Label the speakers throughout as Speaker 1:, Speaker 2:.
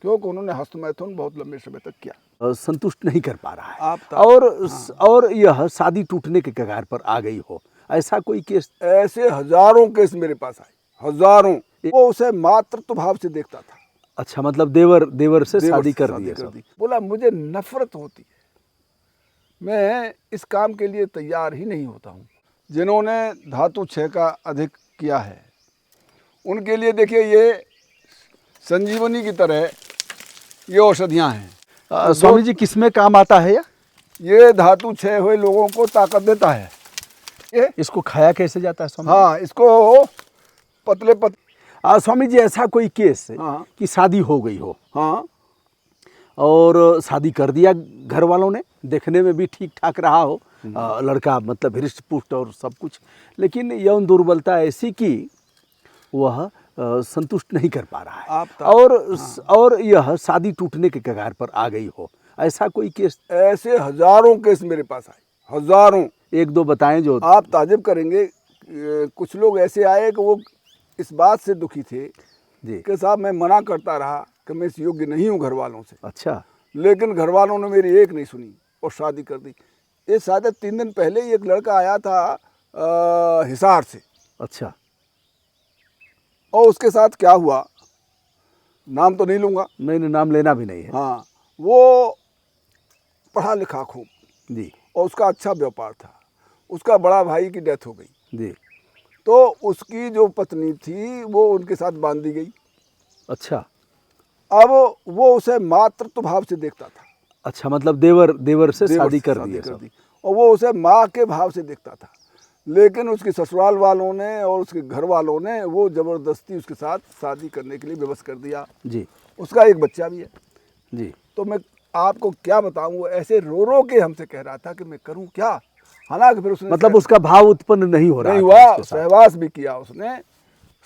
Speaker 1: क्योंकि उन्होंने हस्तमैथुन बहुत लंबे समय तक किया,
Speaker 2: संतुष्ट नहीं कर पा रहा है
Speaker 1: आप
Speaker 2: और यह शादी टूटने के कगार पर आ गई हो, ऐसा कोई केस?
Speaker 1: ऐसे हजारों केस मेरे पास आए, हजारों। वो उसे मातृत्व भाव से देखता था।
Speaker 2: अच्छा, मतलब देवर से शादी कर दी।
Speaker 1: बोला मुझे नफरत होती है, मैं इस काम के लिए तैयार ही नहीं होता हूँ। जिन्होंने धातु 6 का अधिक किया है उनके लिए देखिए ये संजीवनी की तरह ये औषधियाँ हैं।
Speaker 2: स्वामी जी, किसमें काम आता है
Speaker 1: ये धातु 6 हुए लोगों को ताकत देता है। ये
Speaker 2: इसको खाया कैसे जाता है स्वामी?
Speaker 1: हाँ, इसको पतले
Speaker 2: स्वामी जी, ऐसा कोई केस है
Speaker 1: हाँ
Speaker 2: कि शादी हो गई हो,
Speaker 1: हाँ,
Speaker 2: और शादी कर दिया घर वालों ने, देखने में भी ठीक ठाक रहा हो, लड़का मतलब हृष्ट पुष्ट और सब कुछ, लेकिन यौन दुर्बलता ऐसी कि वह संतुष्ट नहीं कर पा रहा है और यह शादी टूटने के कगार पर आ गई हो, ऐसा कोई केस?
Speaker 1: ऐसे हजारों केस मेरे पास आए, हजारों।
Speaker 2: एक दो बताएं जो
Speaker 1: आप ताजुब करेंगे। कुछ लोग ऐसे आए कि वो इस बात से दुखी थे
Speaker 2: जी
Speaker 1: कि साहब मैं मना करता रहा कि मैं इस योग्य नहीं हूँ घर वालों से।
Speaker 2: अच्छा,
Speaker 1: लेकिन घर वालों ने मेरी एक नहीं सुनी और शादी कर दी। ये शायद 3 दिन पहले ही एक लड़का आया था हिसार से।
Speaker 2: अच्छा,
Speaker 1: और उसके साथ क्या हुआ, नाम तो नहीं लूँगा।
Speaker 2: नहीं, नाम लेना भी नहीं है।
Speaker 1: हाँ, वो पढ़ा लिखा खूब
Speaker 2: जी,
Speaker 1: और उसका अच्छा व्यापार था। उसका बड़ा भाई की डेथ हो गई
Speaker 2: जी,
Speaker 1: तो उसकी जो पत्नी थी वो उनके साथ बांध दी गई।
Speaker 2: अच्छा,
Speaker 1: अब वो उसे मातृत्व भाव से देखता था।
Speaker 2: अच्छा, मतलब देवर से शादी कर दी।
Speaker 1: और वो उसे माँ के भाव से देखता था। लेकिन उसके ससुराल वालों ने और उसके घर वालों ने वो ज़बरदस्ती उसके साथ शादी करने के लिए विवश कर दिया।
Speaker 2: जी,
Speaker 1: उसका एक बच्चा भी है।
Speaker 2: जी,
Speaker 1: तो मैं आपको क्या बताऊं, वो ऐसे रो रो के हमसे कह रहा था कि मैं करूं क्या। हालांकि फिर उसने
Speaker 2: मतलब उसका भाव उत्पन्न नहीं हो रहा,
Speaker 1: नहीं हुआ, सहवास भी किया उसने,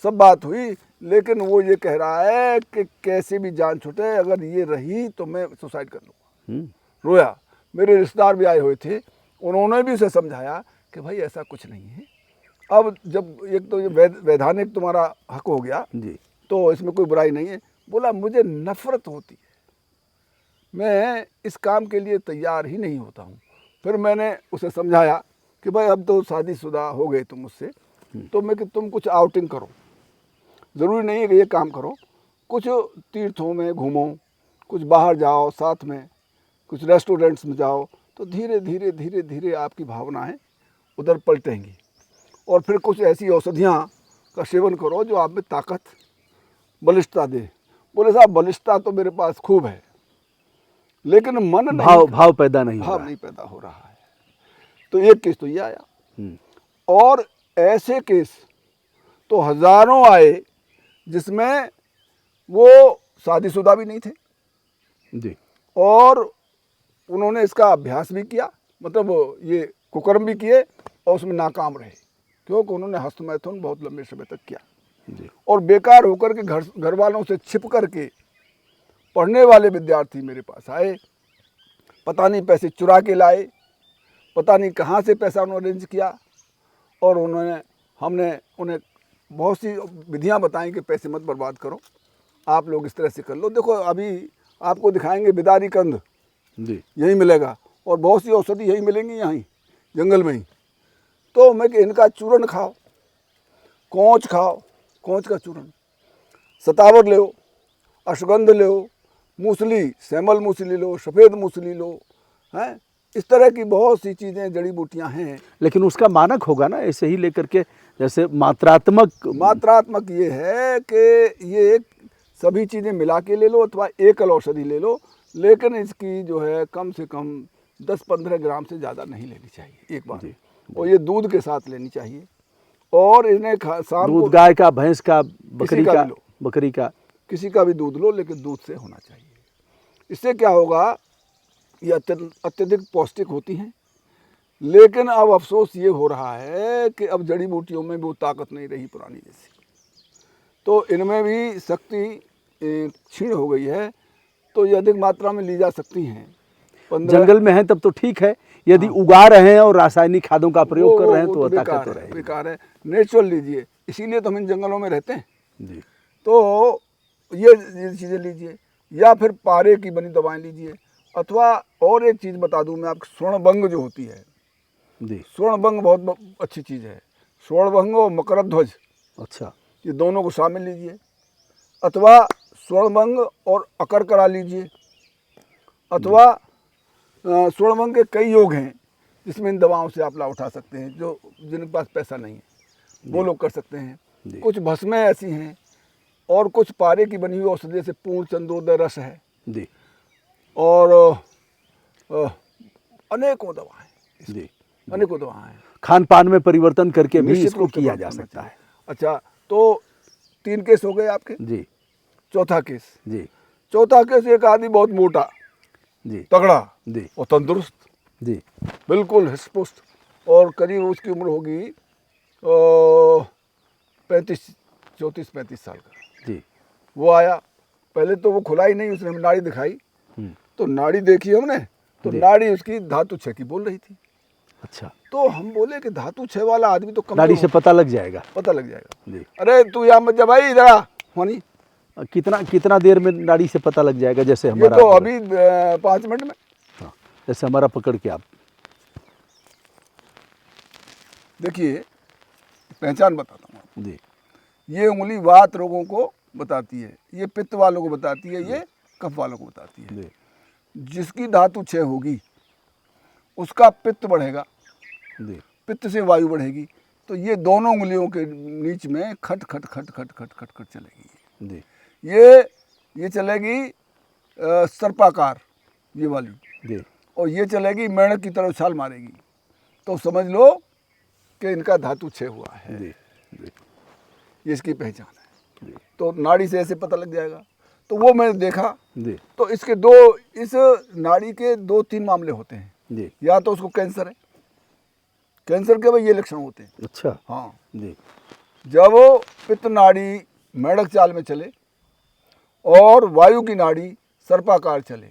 Speaker 1: सब बात हुई, लेकिन वो ये कह रहा है कि कैसे भी जान छूटे, अगर ये रही तो मैं सुसाइड कर लूँगा। रोया। मेरे रिश्तेदार भी आए हुए थे, उन्होंने भी उसे समझाया कि भाई ऐसा कुछ नहीं है। अब जब एक तो ये वैधानिक तुम्हारा हक हो गया
Speaker 2: जी,
Speaker 1: तो इसमें कोई बुराई नहीं है। बोला मुझे नफरत होती है, मैं इस काम के लिए तैयार ही नहीं होता हूँ। फिर मैंने उसे समझाया कि भाई अब तो शादीशुदा हो गए तुम मुझसे, तो मैं कि तुम कुछ आउटिंग करो, ज़रूरी नहीं है कि ये काम करो, कुछ तीर्थों में घूमो, कुछ बाहर जाओ साथ में, कुछ रेस्टोरेंट्स में जाओ, तो धीरे धीरे धीरे धीरे आपकी भावनाएं उधर पलटेंगी। और फिर कुछ ऐसी औषधियाँ का सेवन करो जो आप में ताकत, बलिष्ठता दे। बोले साहब बलिष्ठता तो मेरे पास खूब है, लेकिन मन
Speaker 2: भाव पैदा नहीं
Speaker 1: पैदा हो रहा है। तो एक केस तो ये आया, और ऐसे केस तो हजारों आए जिसमें वो शादीशुदा भी नहीं थे
Speaker 2: जी,
Speaker 1: और उन्होंने इसका अभ्यास भी किया, मतलब ये कुकर्म भी किए और उसमें नाकाम रहे, क्योंकि उन्होंने हस्तमैथुन बहुत लंबे समय तक किया
Speaker 2: जी,
Speaker 1: और बेकार होकर के घर वालों से छिप करके पढ़ने वाले विद्यार्थी मेरे पास आए। पता नहीं पैसे चुरा के लाए, पता नहीं कहाँ से पैसा उन्होंने अरेंज किया, और हमने उन्हें बहुत सी विधियाँ बताई कि पैसे मत बर्बाद करो, आप लोग इस तरह से कर लो। देखो अभी आपको दिखाएंगे बिदारी कंद
Speaker 2: जी,
Speaker 1: यहीं मिलेगा और बहुत सी औषधि यहीं मिलेंगी, यहीं जंगल में ही। तो मैं कि इनका चूर्ण खाओ, कोंच खाओ, कोंच का चूर्ण, सतावर लो, अश्वगंध लो, मूसली, सैमल मूसली लो, सफ़ेद मूसली लो, हैं, इस तरह की बहुत सी चीज़ें जड़ी बूटियाँ हैं।
Speaker 2: लेकिन उसका मानक होगा ना, ऐसे ही लेकर के, जैसे मात्रात्मक
Speaker 1: ये है कि ये सभी चीज़ें मिला के ले लो अथवा एकल औषधि ले लो, लेकिन इसकी जो है कम से कम 10-15 ग्राम से ज़्यादा नहीं लेनी चाहिए एक बार, और ये दूध के साथ लेनी चाहिए। और इन्हें शाम को
Speaker 2: दूध गाय का, भैंस का, बकरी का,
Speaker 1: किसी का भी दूध लो, लेकिन दूध से होना चाहिए। इससे क्या होगा, ये अत्यधिक पौष्टिक होती हैं, लेकिन अब अफसोस ये हो रहा है कि अब जड़ी बूटियों में वो ताकत नहीं रही पुरानी जैसी, तो इनमें भी शक्ति क्षीण हो गई है। तो ये अधिक मात्रा में ली जा सकती हैं।
Speaker 2: जंगल में है तब तो ठीक है, यदि उगा रहे हैं और रासायनिक खादों का प्रयोग कर रहे हैं तो ताकत तो रहेगी।
Speaker 1: बेकार है, नेचुरल लीजिए, इसीलिए तो हम इन जंगलों में रहते हैं
Speaker 2: जी।
Speaker 1: तो ये चीज़ें लीजिए। या फिर पारे की बनी दवाएं लीजिए, अथवा और एक चीज़ बता दूं मैं आपको, स्वर्णभंग जो होती है,
Speaker 2: जी।
Speaker 1: स्वर्णभंग बहुत अच्छी चीज़ है। स्वर्णभंग और मकरध्वज,
Speaker 2: अच्छा।
Speaker 1: ये दोनों को शामिल लीजिए, अथवा स्वर्णभंग और अकर करा लीजिए, अथवा स्वर्णभंग के कई योग हैं जिसमें इन दवाओं से आप लाभ उठा सकते हैं। जो जिनके पास पैसा नहीं है वो लोग कर सकते हैं।
Speaker 2: जी।
Speaker 1: कुछ भस्में ऐसी हैं और कुछ पारे की बनी हुई औषधि, जैसे पूर्ण चंद्रोदय रस है,
Speaker 2: जी।
Speaker 1: और अनेकों दवाएं,
Speaker 2: जी।
Speaker 1: अनेकों दवाएं हैं।
Speaker 2: खान पान में परिवर्तन करके भी
Speaker 1: निश्चित
Speaker 2: इसको
Speaker 1: रूप से
Speaker 2: किया
Speaker 1: बंद
Speaker 2: जा
Speaker 1: करना
Speaker 2: सकता
Speaker 1: चाहिए।
Speaker 2: है।
Speaker 1: अच्छा, तो 3 केस हो गए आपके।
Speaker 2: जी।
Speaker 1: चौथा केस,
Speaker 2: जी।
Speaker 1: चौथा केस एक आदमी बहुत मोटा,
Speaker 2: जी।
Speaker 1: तगड़ा
Speaker 2: जी।
Speaker 1: और तंदुरुस्त,
Speaker 2: जी।
Speaker 1: बिल्कुल हृष्ट-पुष्ट, और करीब उसकी उम्र होगी 34-35 साल का।
Speaker 2: जी।
Speaker 1: वो आया, पहले तो वो खुला ही नहीं, उसने हमें नाड़ी दिखाई, तो नाड़ी देखी हमने, तो
Speaker 2: जी।
Speaker 1: नाड़ी उसकी धातु 6 की बोल रही थी।
Speaker 2: अच्छा।
Speaker 1: तो हम बोले कि धातु 6 वाला आदमी तो कमजोर
Speaker 2: नाड़ी से पता लग जाएगा।
Speaker 1: पता लग जाएगा।
Speaker 2: जी।
Speaker 1: अरे तू यहाँ मत जा भाई, इधर आ होनी।
Speaker 2: कितना कितना देर में नाड़ी से पता लग जाएगा? जैसे
Speaker 1: ये
Speaker 2: हमारा
Speaker 1: तो अभी 5 मिनट में।
Speaker 2: हाँ, जैसे हमारा पकड़ के आप
Speaker 1: देखिए, पहचान बताता हूँ आपको।
Speaker 2: जी।
Speaker 1: ये उंगली वात रोगों को बताती है, ये पित्त वालों को बताती है, ये कफ वालों को बताती है।
Speaker 2: जी।
Speaker 1: जिसकी धातु 6 होगी उसका पित्त बढ़ेगा,
Speaker 2: जी।
Speaker 1: पित्त से वायु बढ़ेगी, तो ये दोनों उंगलियों के बीच में खट खट खट खट खट खट खट चलेगी।
Speaker 2: जी।
Speaker 1: ये चलेगी सर्पाकार, ये वाली,
Speaker 2: जी।
Speaker 1: और ये चलेगी मेंढक की तरह उछाल मारेगी। तो समझ लो कि इनका धातु 6 हुआ है।
Speaker 2: जी। जी।
Speaker 1: ये इसकी पहचान है।
Speaker 2: जी।
Speaker 1: तो नाड़ी से ऐसे पता लग जाएगा। तो वो मैंने देखा,
Speaker 2: जी।
Speaker 1: तो इस नाड़ी के 2-3 मामले होते हैं।
Speaker 2: जी।
Speaker 1: या तो उसको कैंसर है, कैंसर के भाई ये लक्षण होते हैं।
Speaker 2: अच्छा।
Speaker 1: हाँ,
Speaker 2: जी।
Speaker 1: जब वो पित्त नाड़ी मेंढक चाल में चले और वायु की नाड़ी सर्पाकार चले,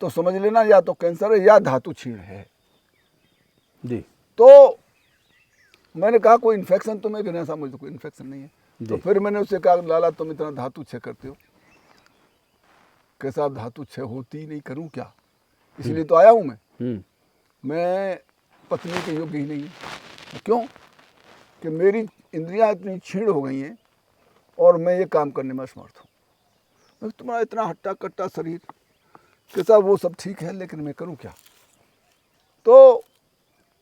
Speaker 1: तो समझ लेना या तो कैंसर है या धातु क्षीण है।
Speaker 2: जी।
Speaker 1: तो मैंने कहा कोई इन्फेक्शन तो मैं भी नहीं समझ, कोई इन्फेक्शन नहीं है। तो
Speaker 2: जी।
Speaker 1: फिर मैंने उससे कहा, लाला तुम इतना धातु 6 करते हो, कैसा धातु 6 होती नहीं, करूं क्या? इसलिए तो आया हूं मैं पत्नी के योग्य ही नहीं हूँ। क्यों? कि मेरी इंद्रियां इतनी क्षीण हो गई हैं और मैं ये काम करने में असमर्थ हूँ। मैं तुम्हारा इतना हट्टा कट्टा शरीर, कैसा वो सब ठीक है, लेकिन मैं करूँ क्या? तो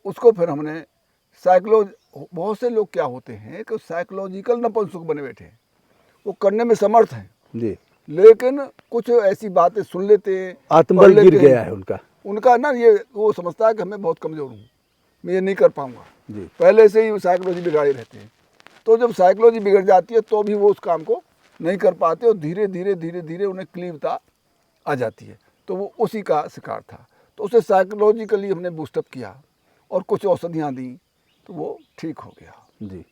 Speaker 1: उसको फिर हमने बहुत से लोग क्या होते हैं कि साइकोलॉजिकल नपुंसक बने बैठे हैं, वो करने में समर्थ हैं
Speaker 2: जी।
Speaker 1: लेकिन कुछ ऐसी बातें सुन लेते हैं,
Speaker 2: आत्मबल गिर गया है
Speaker 1: उनका ना, ये वो समझता है कि मैं बहुत कमज़ोर हूँ, मैं ये नहीं कर पाऊँगा।
Speaker 2: जी।
Speaker 1: पहले से ही साइकोलॉजी बिगाड़े रहते हैं। तो जब साइकोलॉजी बिगड़ जाती है तो भी वो उस काम को नहीं कर पाते, और धीरे धीरे धीरे धीरे उन्हें क्लीवता आ जाती है। तो वो उसी का शिकार था। तो उसे साइकोलॉजिकली हमने बूस्टअप किया और कुछ औषधियाँ दी, तो वो ठीक हो गया।
Speaker 2: जी।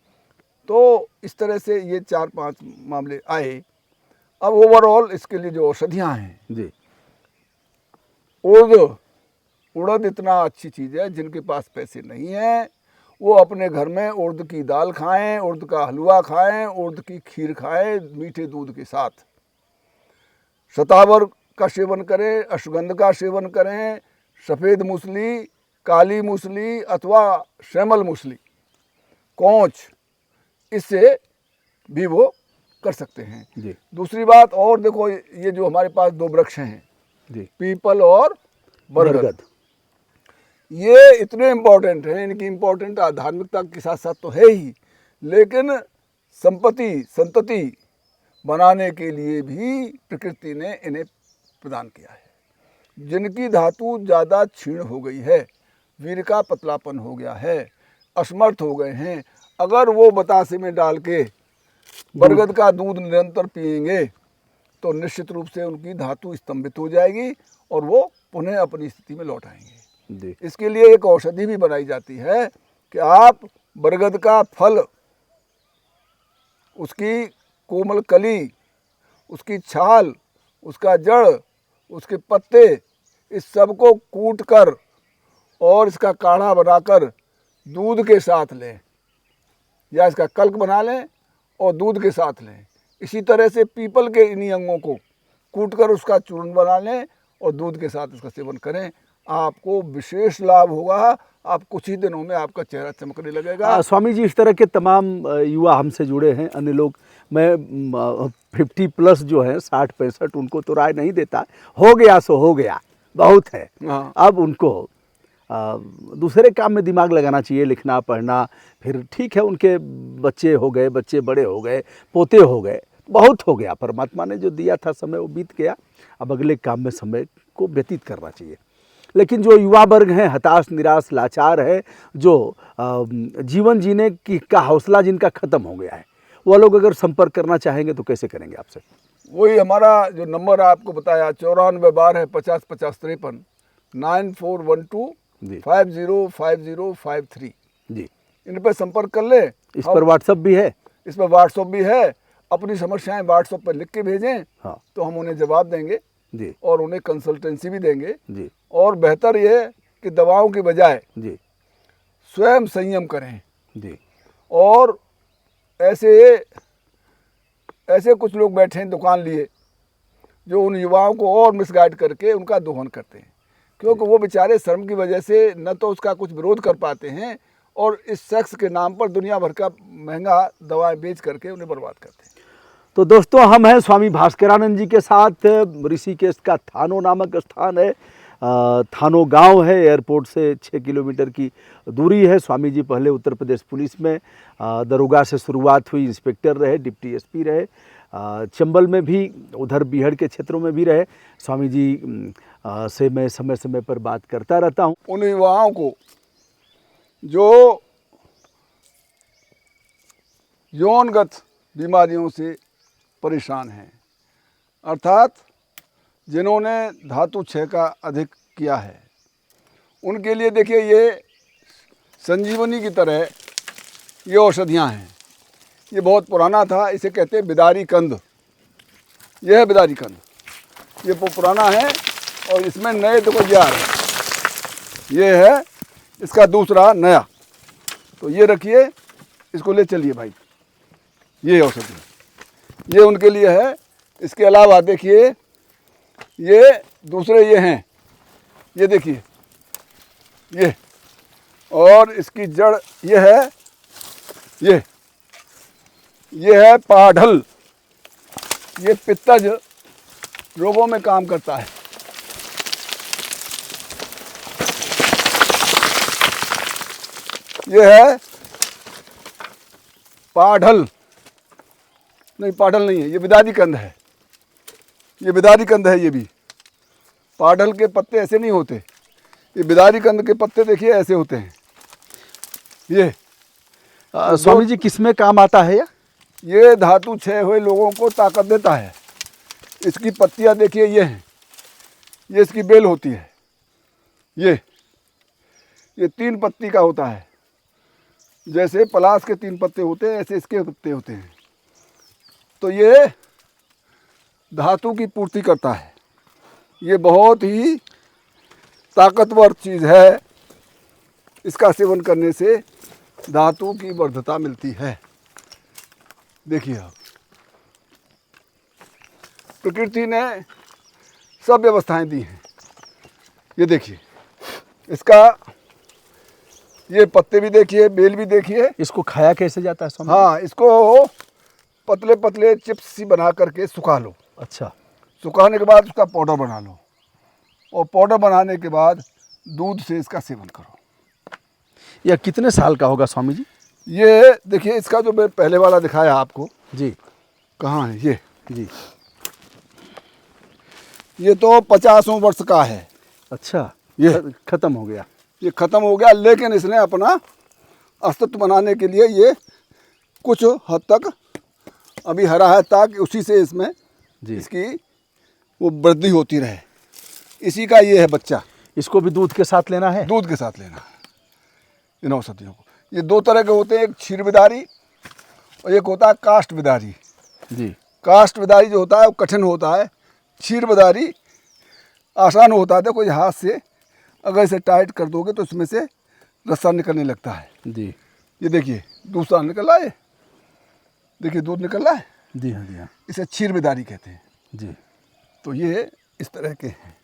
Speaker 1: तो इस तरह से ये 4-5 मामले आए। अब ओवरऑल इसके लिए जो औषधियाँ हैं,
Speaker 2: जी।
Speaker 1: उड़द इतना अच्छी चीज़ है, जिनके पास पैसे नहीं हैं वो अपने घर में उड़द की दाल खाएं, उड़द का हलवा खाएं, उड़द की खीर खाएं मीठे दूध के साथ। शतावर का सेवन करें, अश्वगंध का सेवन करें, सफ़ेद मूसली, काली मूसली अथवा श्यामल मूसली, कौच, इससे भी वो कर सकते हैं।
Speaker 2: जी।
Speaker 1: दूसरी बात और देखो, ये जो हमारे पास 2 वृक्ष हैं,
Speaker 2: जी।
Speaker 1: पीपल और बरगद, ये इतने इम्पोर्टेंट हैं, इनकी इम्पोर्टेंट आध्यात्मिकता के साथ साथ तो है ही, लेकिन संतति बनाने के लिए भी प्रकृति ने इन्हें प्रदान किया है। जिनकी धातु ज़्यादा क्षीण हो गई है, वीर का पतलापन हो गया है, असमर्थ हो गए हैं, अगर वो बतासे में डाल के बरगद का दूध निरंतर पिएंगे तो निश्चित रूप से उनकी धातु स्तंभित हो जाएगी और वो पुनः अपनी स्थिति में लौट आएंगे। इसके लिए एक औषधि भी बनाई जाती है कि आप बरगद का फल, उसकी कोमल कली, उसकी छाल, उसका जड़, उसके पत्ते, इस सब को कूट कर और इसका काढ़ा बनाकर दूध के साथ लें, या इसका कल्क बना लें और दूध के साथ लें। इसी तरह से पीपल के इन्हीं अंगों को कूट कर उसका चूर्ण बना लें और दूध के साथ इसका सेवन करें। आपको विशेष लाभ होगा। आप कुछ ही दिनों में आपका चेहरा चमकने लगेगा।
Speaker 2: स्वामी जी, इस तरह के तमाम युवा हमसे जुड़े हैं, अन्य लोग, मैं 50+ जो है 60-65, उनको तो राय नहीं देता, हो गया सो हो गया, बहुत है।
Speaker 1: हाँ।
Speaker 2: अब उनको दूसरे काम में दिमाग लगाना चाहिए, लिखना पढ़ना, फिर ठीक है उनके बच्चे हो गए, बच्चे बड़े हो गए, पोते हो गए, बहुत हो गया, परमात्मा ने जो दिया था समय वो बीत गया, अब अगले काम में समय को व्यतीत करना चाहिए। लेकिन जो युवा वर्ग हैं, हताश, निराश, लाचार है, जो जीवन जीने की का हौसला जिनका ख़त्म हो गया है, वो लोग अगर संपर्क करना चाहेंगे तो कैसे करेंगे आपसे?
Speaker 1: वही हमारा जो नंबर आपको बताया 9412505053 9412505053
Speaker 2: जी,
Speaker 1: इन पर संपर्क कर ले।
Speaker 2: इस पर व्हाट्सएप भी है?
Speaker 1: इस पर व्हाट्सएप भी है। अपनी समस्याएं व्हाट्सएप पर लिख के भेजें।
Speaker 2: हाँ
Speaker 1: तो हम उन्हें जवाब देंगे
Speaker 2: जी,
Speaker 1: और उन्हें कंसल्टेंसी भी देंगे।
Speaker 2: जी,
Speaker 1: और बेहतर ये है कि दवाओं की बजाय
Speaker 2: जी,
Speaker 1: स्वयं संयम करें।
Speaker 2: जी,
Speaker 1: और ऐसे कुछ लोग बैठे हैं दुकान लिए जो उन युवाओं को और मिसगाइड करके उनका दोहन करते हैं, क्योंकि वो बेचारे शर्म की वजह से न तो उसका कुछ विरोध कर पाते हैं और इस सेक्स के नाम पर दुनिया भर का महंगा दवाएं बेच करके उन्हें बर्बाद करते हैं।
Speaker 2: तो दोस्तों, हम हैं स्वामी भास्करानंद जी के साथ। ऋषिकेश का थानो नामक स्थान है, थानो गांव है, एयरपोर्ट से 6 किलोमीटर की दूरी है। स्वामी जी पहले उत्तर प्रदेश पुलिस में दरोगा से शुरुआत हुई, इंस्पेक्टर रहे, डिप्टी एसपी रहे, चंबल में भी, उधर बीहड़ के क्षेत्रों में भी रहे। स्वामी जी से मैं समय समय पर बात करता रहता हूँ।
Speaker 1: उन युवाओं को जो यौनगत बीमारियों से परेशान हैं, अर्थात जिन्होंने धातु क्षय का अधिक किया है, उनके लिए देखिए ये संजीवनी की तरह ये औषधियाँ हैं। ये बहुत पुराना था, इसे कहते हैं बिदारी कंद। यह है बिदारी कंद, ये पुराना है और इसमें नए देखो ये आ रहे हैं। ये है इसका दूसरा नया, तो ये रखिए, इसको ले चलिए भाई। ये औषधि ये उनके लिए है। इसके अलावा देखिए ये दूसरे ये हैं, ये देखिए ये, और इसकी जड़ ये है, ये है पाढ़ल। ये पित्तज रोगों में काम करता है। ये है पाढ़ल, नहीं पाढ़ल नहीं है, ये बिदारी कंद है। ये बिदारी कंद है। ये भी पाढ़ल के पत्ते ऐसे नहीं होते, ये बिदारी कंद के पत्ते देखिए ऐसे होते हैं। ये
Speaker 2: स्वामी जी किस में काम आता है
Speaker 1: ये धातु क्षय हुए लोगों को ताकत देता है। इसकी पत्तियां देखिए ये हैं, ये इसकी बेल होती है। ये 3 पत्ती का होता है, जैसे पलाश के 3 पत्ते होते हैं ऐसे इसके पत्ते होते हैं। तो ये धातु की पूर्ति करता है। ये बहुत ही ताकतवर चीज़ है। इसका सेवन करने से धातु की वर्धता मिलती है। देखिए आप, प्रकृति ने सब व्यवस्थाएं दी हैं। ये देखिए इसका ये पत्ते भी देखिए, बेल भी देखिए।
Speaker 2: इसको खाया कैसे जाता है स्वामी?
Speaker 1: हाँ, इसको पतले पतले चिप्स सी बना करके सुखा लो।
Speaker 2: अच्छा,
Speaker 1: सुखाने के बाद उसका पाउडर बना लो, और पाउडर बनाने के बाद दूध से इसका सेवन करो।
Speaker 2: यह कितने साल का होगा स्वामी जी?
Speaker 1: ये देखिए इसका जो मैं पहले वाला दिखाया आपको
Speaker 2: जी,
Speaker 1: कहाँ है ये
Speaker 2: जी,
Speaker 1: ये तो 50 वर्ष का है।
Speaker 2: अच्छा,
Speaker 1: ये
Speaker 2: खत्म हो गया।
Speaker 1: ये ख़त्म हो गया, लेकिन इसने अपना अस्तित्व बनाने के लिए ये कुछ हद तक अभी हरा है, ताकि उसी से इसमें
Speaker 2: जी,
Speaker 1: इसकी वो वृद्धि होती रहे। इसी का ये है बच्चा।
Speaker 2: इसको भी दूध के साथ लेना है?
Speaker 1: दूध के साथ लेना है इन औषधियों को। ये 2 तरह के होते हैं, एक क्षीर बिदारी और एक होता है काष्ठ बिदारी।
Speaker 2: जी,
Speaker 1: काष्ठ बिदारी जो होता है वो कठिन होता है, क्षीर बिदारी आसान होता है। देखो ये हाथ से अगर इसे टाइट कर दोगे तो इसमें से रस्सा निकलने लगता है।
Speaker 2: जी,
Speaker 1: ये देखिए दूसरा निकल रहा है, देखिए दूध निकल रहा है।
Speaker 2: जी हाँ, जी हाँ,
Speaker 1: इसे क्षीर बिदारी कहते हैं।
Speaker 2: जी।
Speaker 1: तो ये इस तरह के हैं।